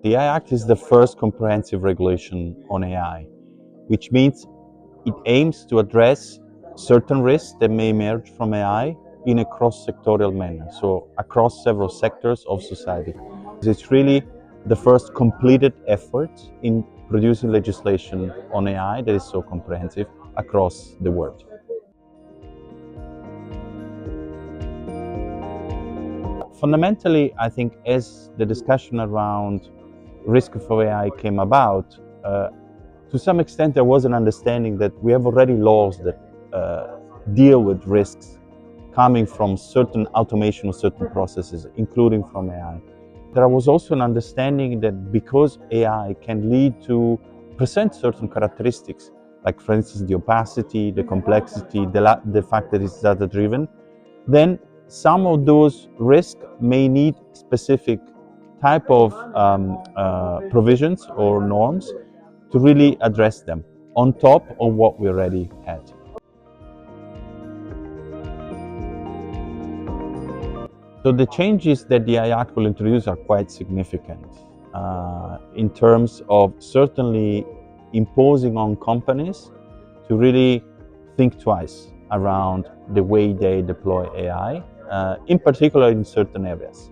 The AI Act is the first comprehensive regulation on AI, which means it aims to address certain risks that may emerge from AI in a cross-sectorial manner, so across several sectors of society. It's really the first completed effort in producing legislation on AI that is so comprehensive across the world. Fundamentally, I think as the discussion around risk of AI came about, to some extent there was an understanding that we have already laws that deal with risks coming from certain automation of certain processes, including from AI. There was also an understanding that because AI can lead to present certain characteristics, like for instance the opacity, the complexity, the fact that it's data-driven, then some of those risks may need specific type of provisions or norms to really address them on top of what we already had. So the changes that the AI Act will introduce are quite significant in terms of certainly imposing on companies to really think twice around the way they deploy AI, in particular in certain areas.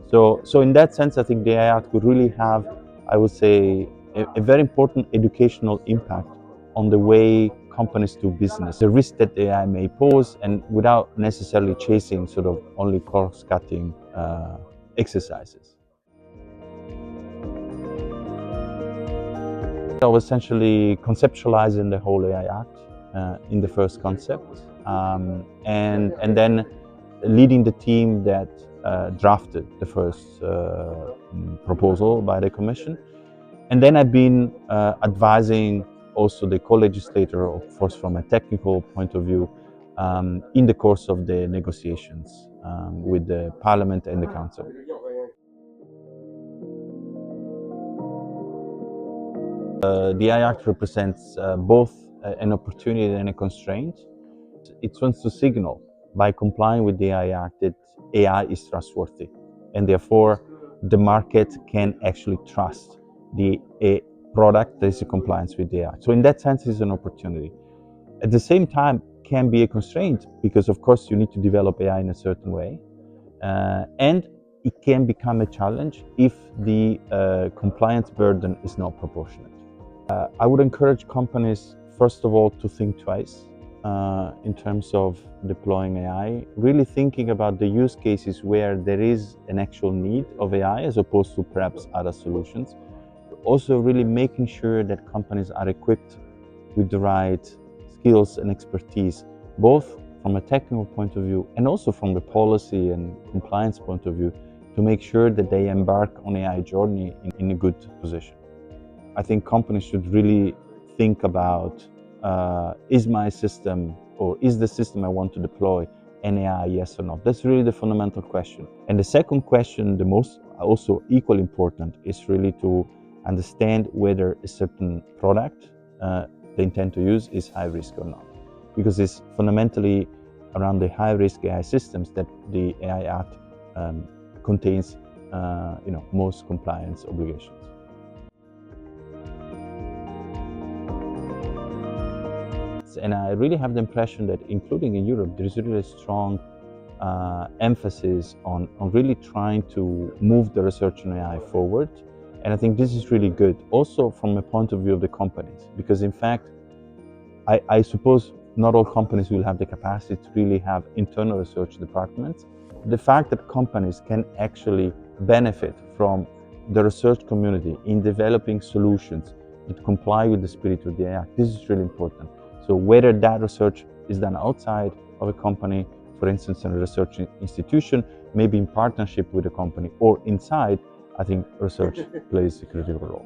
So in that sense, I think the AI Act could really have, I would say, a very important educational impact on the way companies do business, the risk that AI may pose, and without necessarily chasing sort of only cost-cutting exercises. I was essentially conceptualizing the whole AI Act in the first concept, and then leading the team that drafted the first proposal by the Commission. And then I've been advising also the co-legislator, of course, from a technical point of view, in the course of the negotiations with the Parliament and the Council. The AI Act represents both an opportunity and a constraint. It wants to signal, by complying with the AI Act, that AI is trustworthy, and therefore the market can actually trust a product that is in compliance with the AI. So in that sense, it's an opportunity. At the same time, can be a constraint, because of course you need to develop AI in a certain way, and it can become a challenge if the compliance burden is not proportionate. I would encourage companies, first of all, to think twice in terms of deploying AI, really thinking about the use cases where there is an actual need of AI as opposed to perhaps other solutions. Also really making sure that companies are equipped with the right skills and expertise, both from a technical point of view and also from the policy and compliance point of view, to make sure that they embark on AI journey in a good position. I think companies should really think about, is my system, or is the system I want to deploy an AI, yes or no? That's really the fundamental question. And the second question, the most also equally important, is really to understand whether a certain product they intend to use is high risk or not. Because it's fundamentally around the high risk AI systems that the AI Act contains most compliance obligations. And I really have the impression that, including in Europe, there is really a strong emphasis on really trying to move the research in AI forward. And I think this is really good, also from a point of view of the companies, because in fact, I suppose not all companies will have the capacity to really have internal research departments. The fact that companies can actually benefit from the research community in developing solutions that comply with the spirit of the AI Act, this is really important. So whether that research is done outside of a company, for instance, in a research institution, maybe in partnership with a company, or inside, I think research plays a critical role.